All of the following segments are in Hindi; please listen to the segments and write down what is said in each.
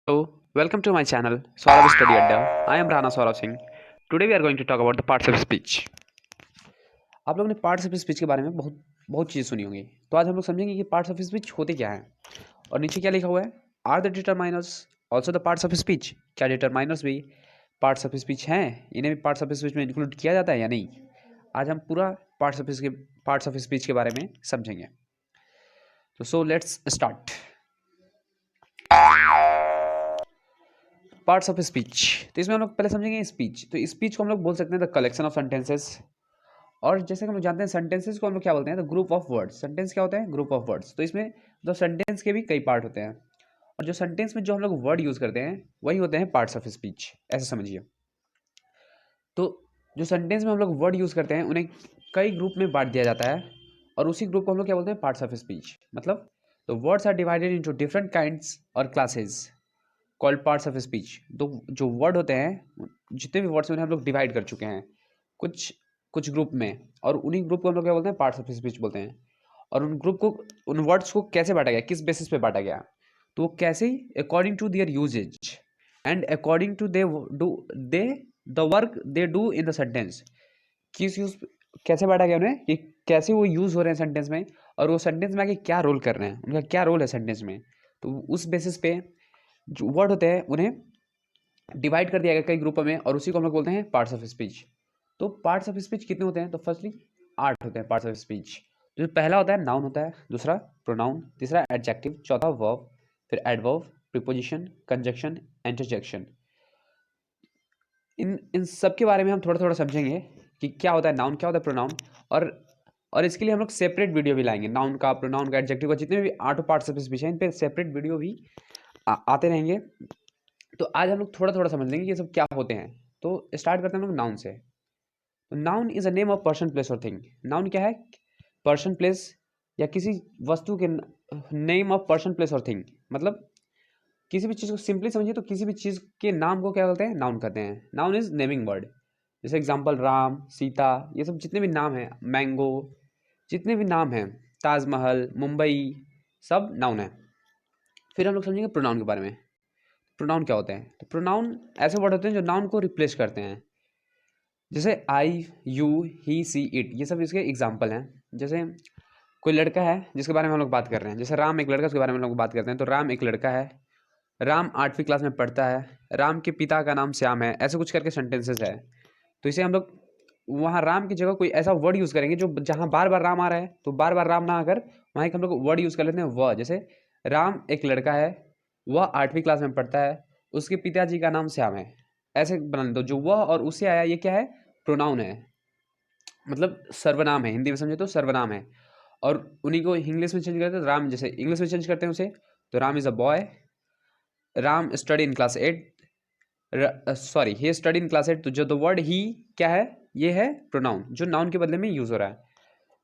Hello, welcome to my channel Saurav Study Adda. I am Rana Saurav Singh. Today we are going to talk about the parts of speech. आप लोगों ने पार्ट्स ऑफ स्पीच के बारे में बहुत बहुत चीज़ सुनी होंगी। तो आज हम लोग समझेंगे कि पार्ट्स ऑफ स्पीच होते क्या हैं और नीचे क्या लिखा हुआ है। Are the determiners also the parts of speech. क्या डिटरमाइनर्स भी पार्ट्स ऑफ स्पीच हैं? इन्हें भी पार्ट्स ऑफ स्पीच में इंक्लूड किया जाता है या नहीं? आज हम पूरा पार्ट्स ऑफ स्पीच के बारे में समझेंगे। तो so let's start. Parts of speech. तो इसमें हम लोग पहले समझेंगे स्पीच। तो स्पीच को हम लोग बोल सकते हैं द कलेक्शन ऑफ सेंटेंसेस। और जैसे कि हम लोग जानते हैं सेंटेंसेस को हम लोग क्या बोलते हैं, the group of words. Sentence क्या होता है? Group of words. तो इसमें जो सेंटेंस के भी कई पार्ट होते हैं और जो सेंटेंस में जो हम लोग वर्ड यूज करते हैं वही होते हैं पार्ट्स ऑफ स्पीच, ऐसे समझिए। तो जो सेंटेंस में हम लोग वर्ड यूज करते हैं उन्हें कई ग्रुप में बांट दिया जाता है और उसी ग्रुप को हम लोग क्या बोलते हैं? Parts of speech. मतलब the words are divided into different kinds और classes called parts of speech. तो जो वर्ड होते हैं, जितने भी वर्ड्स उन्हें हम लोग डिवाइड कर चुके हैं कुछ कुछ ग्रुप में, और उन्हीं ग्रुप को हम लोग क्या बोलते हैं? पार्ट्स ऑफ स्पीच बोलते हैं। और उन ग्रुप को, उन वर्ड्स को कैसे बांटा गया, किस बेसिस पे बांटा गया? तो वो कैसे? According to their usage and according to they the work they do in the sentence. किस यूज कैसे बांटा गया उन्हें, कि कैसे वो यूज हो रहे हैं सेंटेंस में और वो सेंटेंस में आके क्या रोल कर रहे हैं, उनका क्या रोल है सेंटेंस में। तो उस बेसिस पे जो वर्ड होते हैं उन्हें डिवाइड कर दिया गया कई ग्रुपों में और उसी को हम लोग बोलते हैं पार्ट्स ऑफ स्पीच। तो पार्ट्स ऑफ स्पीच कितने होते हैं? तो फर्स्टली 8 होते हैं पार्ट्स ऑफ स्पीच। जो पहला होता है नाउन होता है, दूसरा प्रोनाउन, तीसरा एडजेक्टिव, चौथा वर्ब, फिर एडवर्ब, प्रीपोजिशन, कंजक्शन, इंटरजेक्शन। इन सब के बारे में हम थोड़ा थोड़ा समझेंगे कि क्या होता है नाउन, क्या होता है प्रोनाउन। और इसके लिए हम लोग सेपरेट वीडियो भी लाएंगे। नाउन का, प्रोनाउन का, एडजेक्टिव का, जितने भी 8 पार्ट्स ऑफ स्पीच हैं इन पे सेपरेट वीडियो भी आते रहेंगे। तो आज हम लोग थोड़ा थोड़ा समझ लेंगे कि ये सब क्या होते हैं। तो स्टार्ट करते हैं हम लोग नाउन से। तो noun is a name of person, place और थिंग। नाउन क्या है? पर्सन, प्लेस या किसी वस्तु के नेम ऑफ पर्सन, प्लेस और थिंग। मतलब किसी भी चीज़ को सिंपली समझिए तो किसी भी चीज़ के नाम को क्या कहते हैं? नाउन कहते हैं। Noun is naming word. जैसे एग्जांपल राम, सीता, ये सब जितने भी नाम हैं, मैंगो, जितने भी नाम हैं, ताजमहल, मुंबई, सब नाउन है। फिर हम लोग समझेंगे प्रोनाउन के बारे में। प्रोनाउन क्या होते हैं? तो प्रोनाउन ऐसे वर्ड होते हैं जो नाउन को रिप्लेस करते हैं। जैसे आई, यू, ही, सी, इट, ये सब इसके एग्जाम्पल हैं। जैसे कोई लड़का है जिसके बारे में हम लोग बात कर रहे हैं, जैसे राम एक लड़का, उसके बारे में हम लोग बात करते हैं। तो राम एक लड़का है, राम 8वीं क्लास में पढ़ता है, राम के पिता का नाम श्याम है, ऐसे कुछ करके सेंटेंसेस है। तो इसे हम लोग वहाँ राम की जगह कोई ऐसा वर्ड यूज़ करेंगे जो जहाँ बार बार राम आ रहा है, तो बार बार राम ना आकर वहाँ एक हम लोग वर्ड यूज़ कर लेते हैं वह। जैसे राम एक लड़का है, वह 8वीं क्लास में पढ़ता है, उसके पिताजी का नाम श्याम है। ऐसे बना दो। जो वह और उससे आया ये क्या है? प्रोनाउन है, मतलब सर्वनाम है। हिंदी में समझे तो सर्वनाम है। और उन्हीं को इंग्लिश में चेंज करते हैं। राम जैसे इंग्लिश में चेंज करते हैं उसे, तो Ram is a boy, Ram study in class 8, sorry he study in class 8। तो जो द वर्ड ही क्या है? ये है प्रोनाउन जो नाउन के बदले में यूज़ हो रहा है।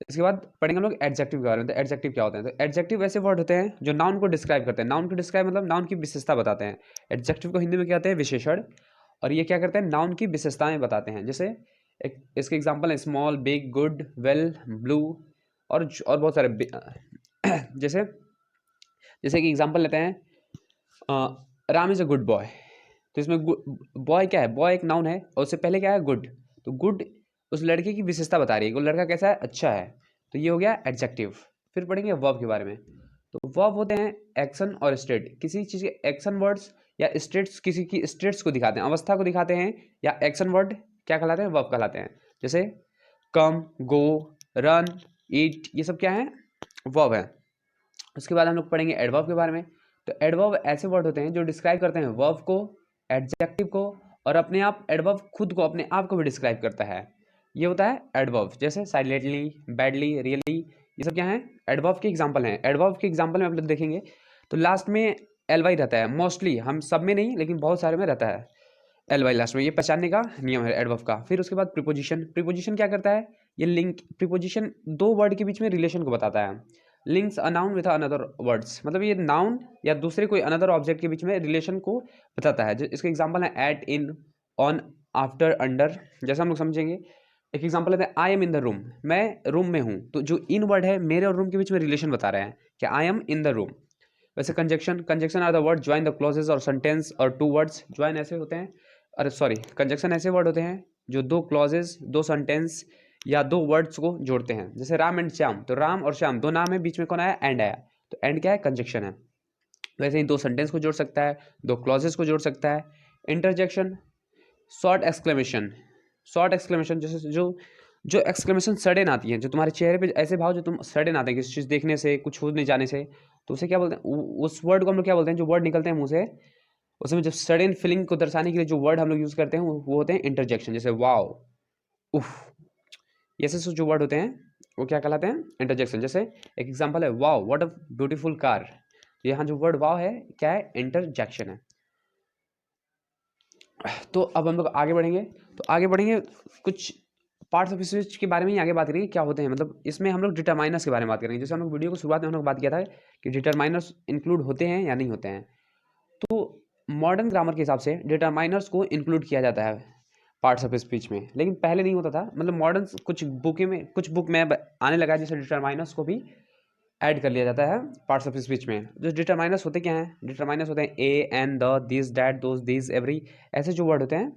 इसके बाद पढ़ेंगे हम लोग एडजेक्टिव के बारे में। तो एडजेक्टिव क्या होते हैं? तो एडजेक्टिव ऐसे वर्ड होते हैं जो नाउन को डिस्क्राइब करते हैं। नाउन को डिस्क्राइब मतलब नाउन की विशेषता बताते हैं। एडजेक्टिव को हिंदी में क्या कहते हैं? विशेषण। और ये क्या करते हैं? नाउन की विशेषताएं बताते हैं। जैसे एक इसके एग्जांपल है small, big, good, well, blue, और बहुत सारे जैसे जैसे कि एग्जांपल लेते हैं, Ram is a good boy. तो इसमें बॉय क्या है? बॉय एक नाउन है और उससे पहले क्या है? गुड। तो गुड उस लड़के की विशेषता बता रही है, वो लड़का कैसा है? अच्छा है। तो ये हो गया एडजेक्टिव। फिर पढ़ेंगे वर्ब के बारे में। तो वर्ब होते हैं एक्शन और स्टेट। किसी चीज़ के एक्शन वर्ड्स या स्टेट्स, किसी की स्टेट्स को दिखाते हैं, अवस्था को दिखाते हैं, या एक्शन वर्ड क्या कहलाते हैं? वर्ब कहलाते हैं। जैसे कम, गो, रन, ईट, ये सब क्या है? वर्ब है। उसके बाद हम लोग पढ़ेंगे एडवर्ब के बारे में। तो एडवर्ब ऐसे वर्ड होते हैं जो डिस्क्राइब करते हैं वर्ब को, एडजेक्टिव को, और अपने आप एडवर्ब खुद को, अपने आप को भी डिस्क्राइब करता है। ये होता है एडवर्ब। जैसे साइलेंटली, बैडली, रियली, ये सब क्या है? एडवर्ब के एग्जाम्पल हैं। एडवर्ब के एग्जाम्पल में आप लोग देखेंगे तो लास्ट में एल वाई रहता है। मोस्टली, हम सब में नहीं लेकिन बहुत सारे में रहता है एल वाई लास्ट में। ये पहचानने का नियम है एडवर्ब का। फिर उसके बाद प्रीपोजिशन। प्रीपोजिशन क्या करता है? ये लिंक, प्रीपोजिशन दो वर्ड के बीच में रिलेशन को बताता है। Links a noun with another words, मतलब ये नाउन या दूसरे कोई अनदर ऑब्जेक्ट के बीच में रिलेशन को बताता है। इसके एग्जांपल है at, in, on, after, under. जैसे हम लोग समझेंगे, एक एग्जांपल लेते हैं, I am in the room, मैं रूम में हूँ। तो जो इन वर्ड है मेरे और रूम के बीच में रिलेशन बता रहे हैं कि I am in the room. वैसे conjunction conjunction are the word join the clauses और सेंटेंस और टू वर्ड्स ज्वाइन ऐसे होते हैं, अरे सॉरी, कंजक्शन ऐसे वर्ड होते हैं जो दो क्लॉजेज, दो सेंटेंस या दो वर्ड्स को जोड़ते हैं। जैसे राम एंड श्याम, तो राम और श्याम दो नाम है, बीच में कौन आया, एंड आया, तो एंड क्या है, कंजक्शन है। वैसे ही दो सेंटेंस को जोड़ सकता है, दो क्लॉजेस को जोड़ सकता है। Interjection, short exclamation, short exclamation जैसे जो जो एक्सक्लेमेशन सडन आती है, जो तुम्हारे चेहरे पे ऐसे भाव जो तुम सडन आते हैं किसी चीज़ देखने से, कुछ हो नहीं जाने से, तो उसे क्या बोलते हैं, उस वर्ड को हम लोग क्या बोलते हैं, जो वर्ड निकलते हैं मुंह से उसमें जब सडन फीलिंग को दर्शाने के लिए जो वर्ड हम लोग यूज़ करते हैं वो होते हैं इंटरजेक्शन। जैसे वाओ, उफ, ऐसे जो वर्ड होते हैं वो क्या कहलाते हैं, इंटरजेक्शन। जैसे एक एग्जांपल है, wow what a beautiful car, यहाँ जो वर्ड वाओ है क्या है, इंटरजेक्शन है। तो अब हम लोग आगे बढ़ेंगे, तो आगे बढ़ेंगे कुछ पार्ट्स ऑफ स्पीच के बारे में ही आगे बात करेंगे क्या होते हैं, मतलब इसमें हम लोग डिटरमाइनर्स के बारे में बात करेंगे। जैसे हम लोग वीडियो को शुरुआत में हम लोग बात किया था कि डिटरमाइनर्स इंक्लूड होते हैं या नहीं होते हैं, तो मॉडर्न ग्रामर के हिसाब से डिटरमाइनर्स को इंक्लूड किया जाता है पार्ट्स ऑफ स्पीच में, लेकिन पहले नहीं होता था। मतलब मॉडर्न कुछ बुक में आने लगा है जैसे डिटरमाइनर्स को भी ऐड कर लिया जाता है पार्ट्स ऑफ स्पीच में। जो डिटरमाइनर्स होते क्या हैं, डिटरमाइनर्स होते हैं a, an, the, this, that, those, this, every, ऐसे जो वर्ड होते हैं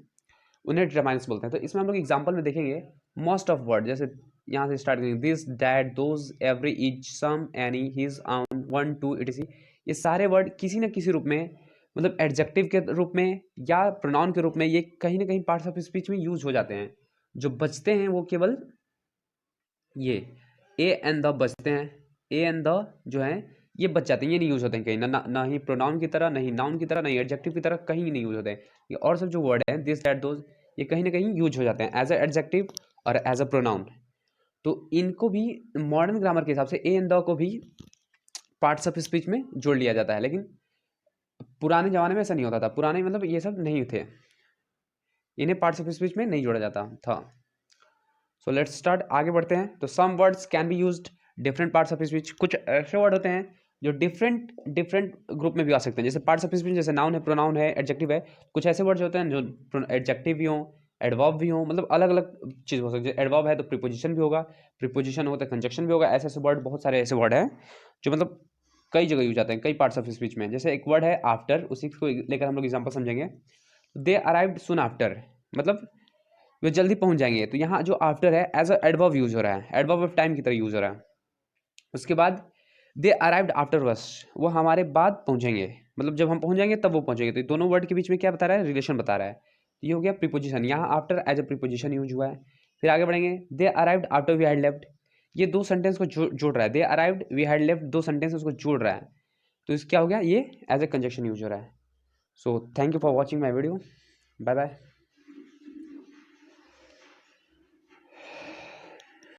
उन्हें डिटरमाइनर्स बोलते हैं। तो इसमें हम लोग एग्जांपल में देखेंगे मोस्ट ऑफ वर्ड, जैसे यहाँ से स्टार्ट करेंगे, this, that, those, every, each, some, any, his, on, one, two, it, ये सारे वर्ड किसी न किसी रूप में, मतलब एडजेक्टिव के रूप में या प्रोनाउन के रूप में, ये कहीं ना कहीं पार्ट्स ऑफ स्पीच में यूज हो जाते हैं। जो बचते हैं वो केवल ये ए एंड द बचते हैं, ए एंड द जो है ये बच जाते हैं, ये नहीं यूज होते हैं कहीं ना ही प्रोनाउन की तरह, ना ही नाउन की तरह, ना ही एडजेक्टिव की तरह, कहीं नहीं यूज होते हैं। ये और सब जो वर्ड हैं दिस, दैट, दोज, ये कहीं ना कहीं यूज हो जाते हैं एज अ एडजेक्टिव और एज अ प्रोनाउन। तो इनको भी मॉडर्न ग्रामर के हिसाब से ए एंड द को भी पार्ट्स ऑफ स्पीच में जोड़ लिया जाता है, लेकिन पुराने ज़माने में ऐसा नहीं होता था। पुराने मतलब ये सब नहीं थे, इन्हें पार्ट्स ऑफ स्पीच में नहीं जोड़ा जाता था। सो लेट्स स्टार्ट, आगे बढ़ते हैं। तो some words can be used different parts of speech, कुछ ऐसे वर्ड होते हैं जो डिफरेंट डिफरेंट ग्रुप में भी आ सकते हैं। जैसे पार्ट्स ऑफ स्पीच, जैसे नाउन है, प्रोनाउन है, एडजेक्टिव है। कुछ ऐसे वर्ड्स होते हैं जो एडजेक्टिव भी हों, एडवर्ब भी हों, मतलब अलग अलग चीज़ हो सकती है। एडवर्ब है तो प्रीपोजिशन भी होगा, प्रीपोजिशन होता है कंजक्शन भी होगा। ऐसे ऐसे वर्ड, बहुत सारे ऐसे वर्ड हैं जो मतलब कई जगह यूज आते हैं, कई पार्ट्स ऑफ स्पीच में। जैसे एक वर्ड है आफ्टर, उसी को लेकर हम लोग एग्जाम्पल समझेंगे। दे अराइव्ड सून आफ्टर, मतलब वे जल्दी पहुंच जाएंगे। तो यहाँ जो आफ्टर है एज अ एडवर्ब यूज हो रहा है, एडवर्ब ऑफ टाइम की तरह यूज हो रहा है। उसके बाद दे अराइव्ड आफ्टर अस, वो हमारे बाद पहुंचेंगे, मतलब जब हम पहुंच जाएंगे तब वो पहुंचेंगे। तो दोनों वर्ड के बीच में क्या बता रहा है, रिलेशन बता रहा है। तो ये हो गया प्रीपोजिशन, यहाँ after as a preposition use हुआ है। फिर आगे बढ़ेंगे, they arrived after we had left, ये दो सेंटेंस को जोड़ रहा है। They arrived we had left, दो सेंटेंस उसको जोड़ रहा है, तो इस क्या हो गया, ये एज ए कंजक्शन यूज हो रहा है। So thank you for watching my video, bye bye.